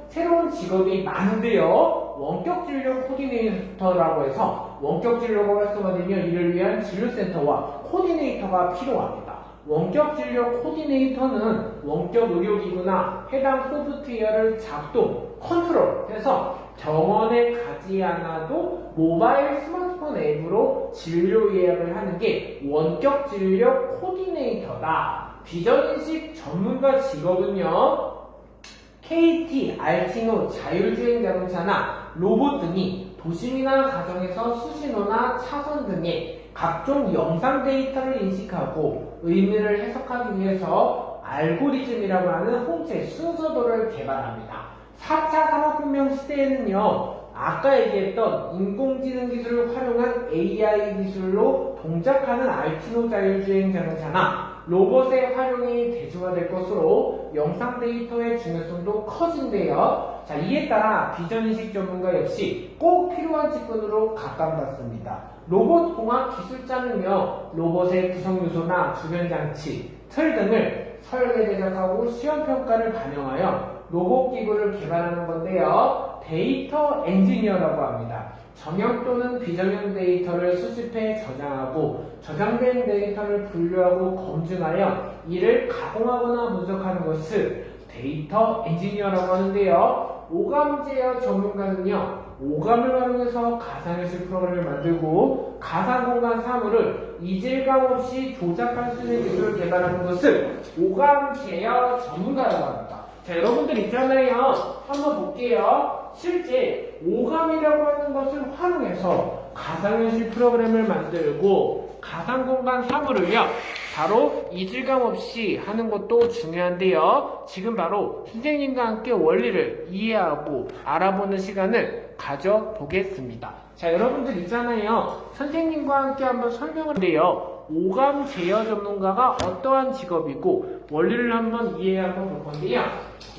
새로운 직업이 많은데요. 원격 진료 코디네이터라고 해서 원격 진료가 활성화되면 이를 위한 진료센터와 코디네이터가 필요합니다. 원격 진료 코디네이터는 원격 의료기구나 해당 소프트웨어를 작동, 컨트롤해서 병원에 가지 않아도 모바일 스마트폰 앱으로 진료 예약을 하는 게 원격 진료 코디네이터다. 비전인식 전문가 직업은요. KT, 알티노, 자율주행 자동차나 로봇 등이 도심이나 가정에서 수신호나 차선 등의 각종 영상 데이터를 인식하고 의미를 해석하기 위해서 알고리즘이라고 하는 홍채 순서도를 개발합니다. 4차 산업혁명 시대에는요, 아까 얘기했던 인공지능 기술을 활용한 AI 기술로 동작하는 알티노 자율주행 자동차나 로봇의 활용이 대중화될 것으로 영상 데이터의 중요성도 커진대요. 자, 이에 따라 비전인식 전문가 역시 꼭 필요한 직군으로 각광받습니다. 로봇공학 기술자는요, 로봇의 구성요소나 주변장치, 틀 등을 설계 제작하고 시험평가를 반영하여 로봇 기구를 개발하는 건데요. 데이터 엔지니어라고 합니다. 정형 또는 비정형 데이터를 수집해 저장하고 저장된 데이터를 분류하고 검증하여 이를 가공하거나 분석하는 것을 데이터 엔지니어라고 하는데요. 오감 제어 전문가는요. 오감을 활용해서 가상현실 프로그램을 만들고 가상공간 사물을 이질감 없이 조작할 수 있는 기술을 개발하는 것을 오감 제어 전문가라고 합니다. 자, 여러분들 있잖아요. 한번 볼게요. 실제 오감이라고 하는 것을 활용해서 가상현실 프로그램을 만들고 가상공간 사물을요, 바로 이질감 없이 하는 것도 중요한데요. 지금 바로 선생님과 함께 원리를 이해하고 알아보는 시간을 가져보겠습니다. 자, 여러분들 있잖아요. 선생님과 함께 한번 설명을 해요. 오감 제어 전문가가 어떠한 직업이고 원리를 한번 이해하고 볼 건데요.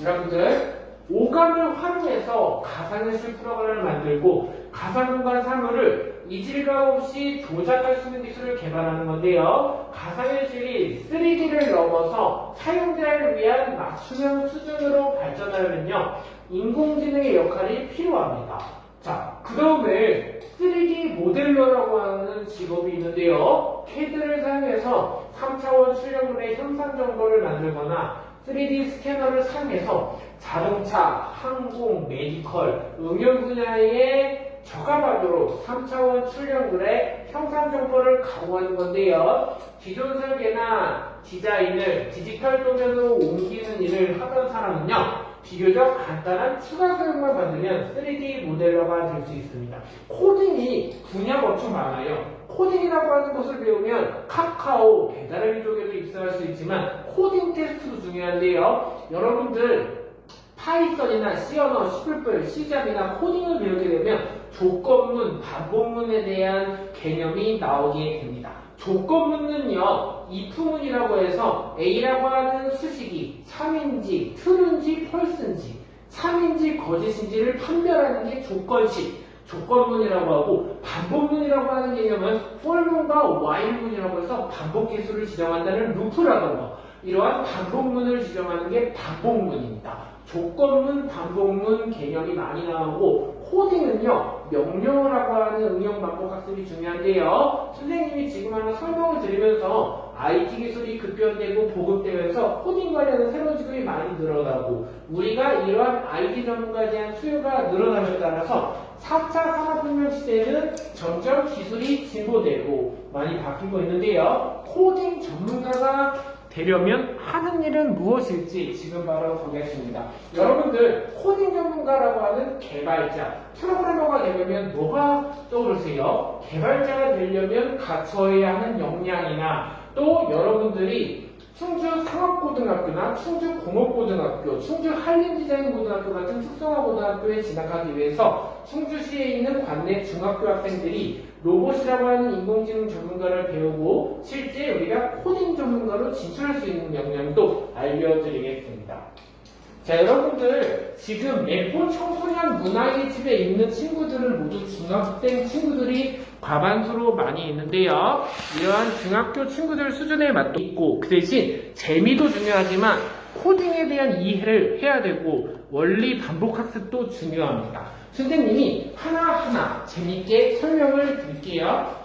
여러분들 오감을 활용해서 가상현실 프로그램을 만들고 가상공간 사물을 이질감 없이 조작할 수 있는 기술을 개발하는 건데요. 가상현실이 3D를 넘어서 사용자를 위한 맞춤형 수준으로 발전하려면요, 인공지능의 역할이 필요합니다. 자, 그 다음에 3D 모델러라고 하는 직업이 있는데요. CAD를 사용해서 3차원 출력물의 형상 정보를 만들거나 3D 스캐너를 사용해서 자동차, 항공, 메디컬, 응용 분야의 저가반으로 3차원 출력물의 형상 정보를 가공하는 건데요. 기존 설계나 디자인을 디지털 도면으로 옮기는 일을 하던 사람은요, 비교적 간단한 추가 교육만 받으면 3D 모델러가 될 수 있습니다. 코딩이 분야가 엄청 많아요. 코딩이라고 하는 것을 배우면 카카오, 배달의 민족에도 입사할 수 있지만 코딩 테스트도 중요한데요. 여러분들 파이썬이나 C 언어, C++, C잡이나 코딩을 배우게 되면 조건문, 반복문에 대한 개념이 나오게 됩니다. 조건문은요, if문이라고 해서 A라고 하는 수식이 참인지, true인지, false인지, 참인지, 거짓인지를 판별하는 게 조건식, 조건문이라고 하고, 반복문이라고 하는 개념은 for문과 while문이라고 해서 반복 개수를 지정한다는 루프라던가, 이러한 반복문을 지정하는 게 반복문입니다. 조건문, 반복문 개념이 많이 나오고, 코딩은요, 명령을 하고 하는 응용 반복 학습이 중요한데요. 선생님이 지금 하나 설명을 드리면서 IT 기술이 급변되고 보급되면서 코딩 관련된 새로운 직업이 많이 늘어나고, 우리가 이러한 IT 전문가에 대한 수요가 늘어남에 따라서 4차 산업혁명 시대에는 점점 기술이 진보되고 많이 바뀌고 있는데요. 코딩 전문가가 되려면 하는 일은 무엇일지 지금 바로 보겠습니다. 여러분들 코딩 전문가라고 하는 개발자, 프로그래머가 되려면 뭐가 떠오르세요? 개발자가 되려면 갖춰야 하는 역량이나 또 여러분들이 충주 상업고등학교나 충주 공업고등학교, 충주 한림디자인고등학교 같은 특성화 고등학교에 진학하기 위해서 충주시에 있는 관내 중학교 학생들이 로봇이라고 하는 인공지능 전문가를 배우고 실제 우리가 코딩 전문가로 진출할 수 있는 역량도 알려드리겠습니다. 자, 여러분들 지금 예쁜 청소년 문화의 집에 있는 친구들은 모두 중학생 친구들이 과반수로 많이 있는데요. 이러한 중학교 친구들 수준에 맞도 있고 그 대신 재미도 중요하지만 코딩에 대한 이해를 해야 되고 원리 반복 학습도 중요합니다. 선생님이 하나하나 재밌게 설명을 드릴게요.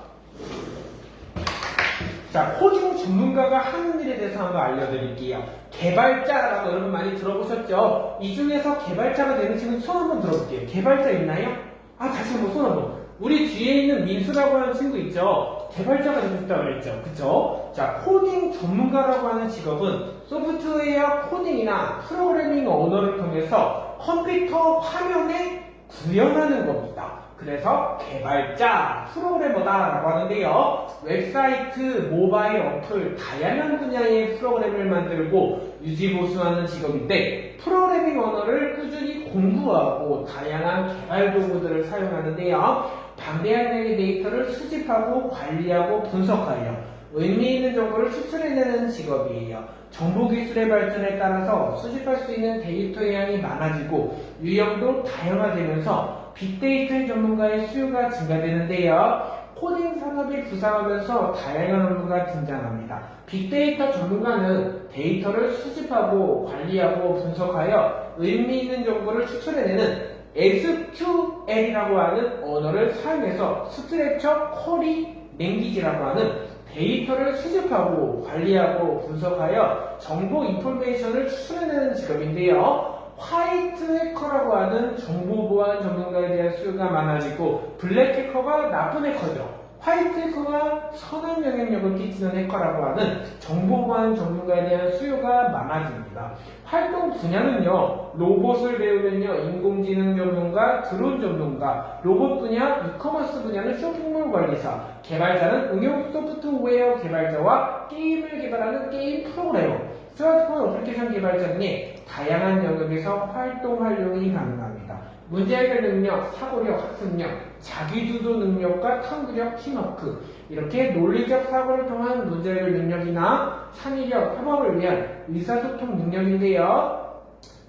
자, 코딩 전문가가 하는 일에 대해서 한번 알려드릴게요. 개발자라고 여러분 많이 들어보셨죠? 이 중에서 개발자가 되는 친구 손 한번 들어볼게요. 개발자 있나요? 다시 한번 손 한번. 우리 뒤에 있는 민수라고 하는 친구 있죠? 개발자가 되고 싶다고 그랬죠? 그쵸? 자, 코딩 전문가라고 하는 직업은 소프트웨어 코딩이나 프로그래밍 언어를 통해서 컴퓨터 화면에 구현하는 겁니다. 그래서 개발자, 프로그래머다라고 하는데요. 웹사이트, 모바일 어플, 다양한 분야의 프로그램을 만들고 유지보수하는 직업인데 프로그래밍 언어를 꾸준히 공부하고 다양한 개발 도구들을 사용하는데요. 방대한 양의 데이터를 수집하고 관리하고 분석하여 의미 있는 정보를 추출해내는 직업이에요. 정보기술의 발전에 따라서 수집할 수 있는 데이터의 양이 많아지고 유형도 다양화되면서 빅데이터 전문가의 수요가 증가되는데요. 코딩 산업이 부상하면서 다양한 업무가 등장합니다. 빅데이터 전문가는 데이터를 수집하고 관리하고 분석하여 의미 있는 정보를 추출해내는 SQL이라고 하는 언어를 사용해서 스트럭처 쿼리 랭귀지라고 하는 데이터를 수집하고 관리하고 분석하여 정보 인포메이션을 추출해내는 직업인데요. 화이트 해커라고 하는 정보보안 전문가에 대한 수요가 많아지고 블랙 해커가 나쁜 해커죠. 화이트 해커가 선한 영향력을 끼치는 해커라고 하는 정보보안 전문가에 대한 수요가 많아집니다. 활동 분야는요, 로봇을 배우면요, 인공지능 전문가, 드론 전문가, 로봇 분야, 이커머스 분야는 쇼핑몰 관리사, 개발자는 응용 소프트웨어 개발자와 게임을 개발하는 게임 프로그래머, 스마트폰 어플리케이션 개발자 등의 다양한 영역에서 활동 활용이 가능합니다. 문제 해결 능력, 사고력, 학습력, 자기주도 능력과 탐구력, 팀워크 이렇게 논리적 사고를 통한 문제 해결 능력이나 창의력, 협업을 위한 의사소통 능력인데요.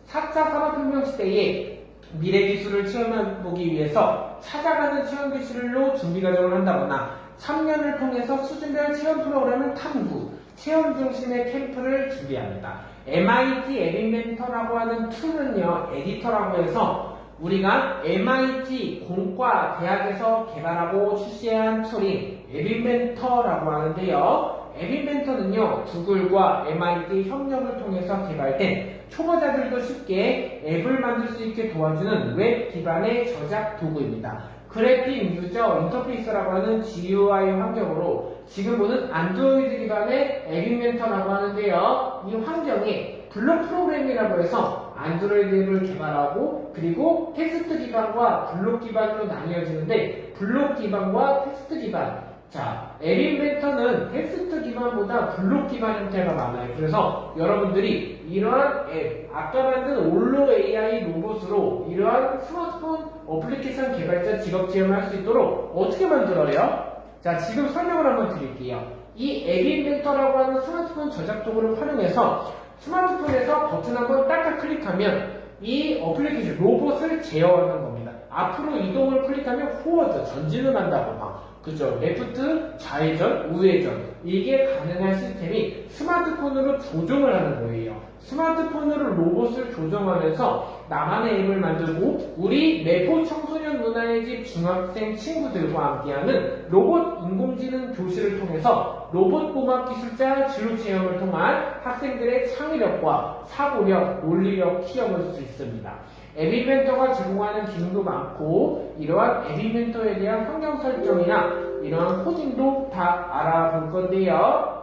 4차 산업혁명 시대에 미래 기술을 체험해보기 위해서 찾아가는 체험 교실로 준비 과정을 한다거나 3년을 통해서 수준별 체험 프로그램을 탐구, 체험 중심의 캠프를 준비합니다. MIT 앱인벤터라고 하는 툴은요, 에디터라고 해서 우리가 MIT 공과 대학에서 개발하고 출시한 툴인 앱인벤터라고 하는데요. 앱인벤터는요, 구글과 MIT 협력을 통해서 개발된 초보자들도 쉽게 앱을 만들 수 있게 도와주는 웹 기반의 저작 도구입니다. 그래픽 유저 인터페이스라고 하는 GUI 환경으로 지금 보는 안드로이드 기반의 앱인벤터라고 하는데요. 이 환경에 블록 프로그램이라고 해서 안드로이드 앱을 개발하고 그리고 텍스트 기반과 블록 기반으로 나뉘어지는데 블록 기반과 텍스트 기반 자, 앱인벤터는 텍스트 기반보다 블록 기반 형태가 많아요. 그래서 여러분들이 이러한 앱, 아까 만든 올로 AI 로봇으로 이러한 스마트폰 어플리케이션 개발자 직업 체험을 할 수 있도록 어떻게 만들어요? 자, 지금 설명을 한번 드릴게요. 이 앱인벤터라고 하는 스마트폰 저작 도구를 활용해서 스마트폰에서 버튼 한번 딱딱 클릭하면 이 어플리케이션 로봇을 제어하는 겁니다. 앞으로 이동을 클릭하면 포워드, 전진을 한다거나 그죠? 레프트, 좌회전, 우회전 이게 가능한 시스템이 스마트폰으로 조종을 하는 거예요. 스마트폰으로 로봇을 조정하면서 나만의 앱을 만들고 우리 내포 청소년 문화의 집 중학생 친구들과 함께하는 로봇 인공지능 교실을 통해서 로봇 공학 기술자 진로 체험을 통한 학생들의 창의력과 사고력, 논리력 키워볼 수 있습니다. 앱인벤터가 제공하는 기능도 많고 이러한 앱인벤터에 대한 환경 설정이나 이러한 코딩도 다 알아볼 건데요.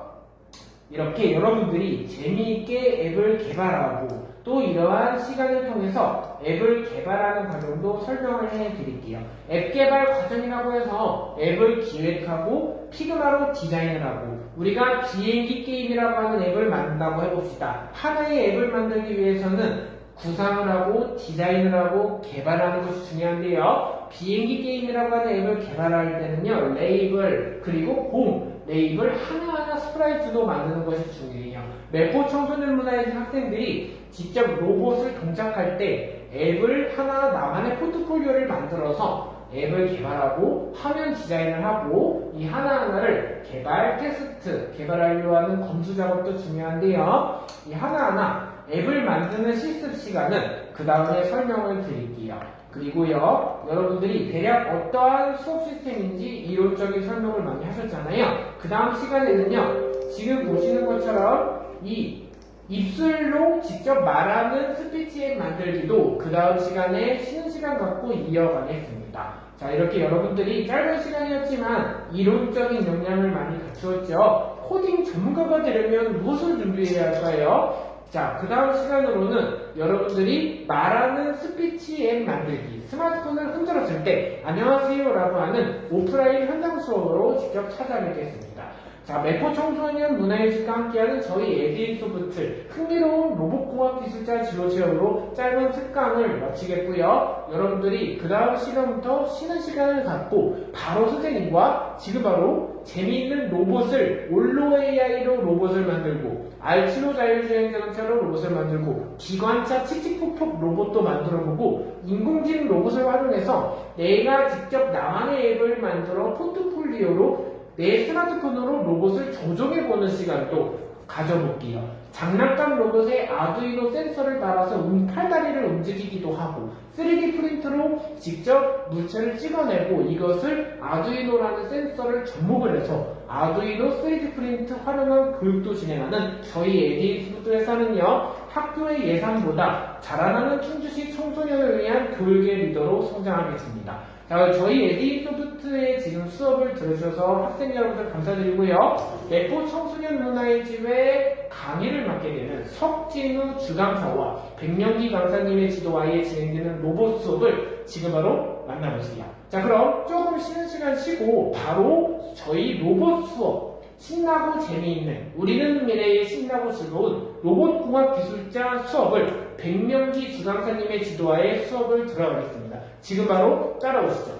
이렇게 여러분들이 재미있게 앱을 개발하고 또 이러한 시간을 통해서 앱을 개발하는 과정도 설명을 해드릴게요. 앱 개발 과정이라고 해서 앱을 기획하고 피그마로 디자인을 하고 우리가 비행기 게임이라고 하는 앱을 만든다고 해봅시다. 하나의 앱을 만들기 위해서는 구상을 하고 디자인을 하고 개발하는 것이 중요한데요. 비행기 게임이라고 하는 앱을 개발할 때는요. 레이블 그리고 홈 레이블 하나하나 스프라이트도 만드는 것이 중요해요. 매포 청소년 문화의 학생들이 직접 로봇을 동작할 때 앱을 하나 나만의 포트폴리오를 만들어서 앱을 개발하고 화면 디자인을 하고 이 하나하나를 개발, 테스트, 개발하려고 하는 검수 작업도 중요한데요. 이 하나하나 앱을 만드는 실습 시간은 그 다음에 설명을 드릴게요. 그리고요, 여러분들이 대략 어떠한 수업 시스템인지 이론적인 설명을 많이 하셨잖아요. 그 다음 시간에는요, 지금 보시는 것처럼 이 입술로 직접 말하는 스피치 앱 만들기도 그 다음 시간에 쉬는 시간 갖고 이어가겠습니다. 자, 이렇게 여러분들이 짧은 시간이었지만 이론적인 역량을 많이 갖추었죠. 코딩 전문가가 되려면 무엇을 준비해야 할까요? 자, 그 다음 시간으로는 여러분들이 말하는 스피치 앱 만들기, 스마트폰을 흔들었을 때 안녕하세요 라고 하는 오프라인 현장 수업으로 직접 찾아뵙겠습니다. 자, 매포 청소년 문화예술과 함께하는 저희 에디소프트 흥미로운 로봇공학 기술자 진로 체험으로 짧은 특강을 마치겠고요. 여러분들이 그 다음 시간부터 쉬는 시간을 갖고 바로 선생님과 지금 바로 재미있는 로봇을 올로 AI로 로봇을 만들고 알치로 자율주행자동차로 로봇을 만들고 기관차 칙칙폭폭 로봇도 만들어보고 인공지능 로봇을 활용해서 내가 직접 나만의 앱을 만들어 포트폴리오로 내 스마트폰으로 로봇을 조종해보는 시간도 가져볼게요. 장난감 로봇에 아두이노 센서를 달아서 팔다리를 움직이기도 하고 3D 프린터로 직접 물체를 찍어내고 이것을 아두이노라는 센서를 접목을 해서 아두이노 3D 프린트 활용한 교육도 진행하는 저희 에디스부트 회사는요. 학교의 예상보다 자라나는 충주시 청소년을 위한 교육의 리더로 성장하겠습니다. 자, 저희 에디소프트의 지금 수업을 들으셔서 학생 여러분들 감사드리고요. 매포 청소년 문화의 집에 강의를 맡게 되는 석진우 주강사와 백명기 강사님의 지도하에 진행되는 로봇 수업을 지금 바로 만나보세요. 자, 그럼 조금 쉬는 시간 쉬고 바로 저희 로봇 수업 신나고 재미있는 우리는 미래의 신나고 즐거운 로봇공학 기술자 수업을 백명기 주강사님의 지도하에 수업을 들어가겠습니다. 지금 바로 따라오시죠.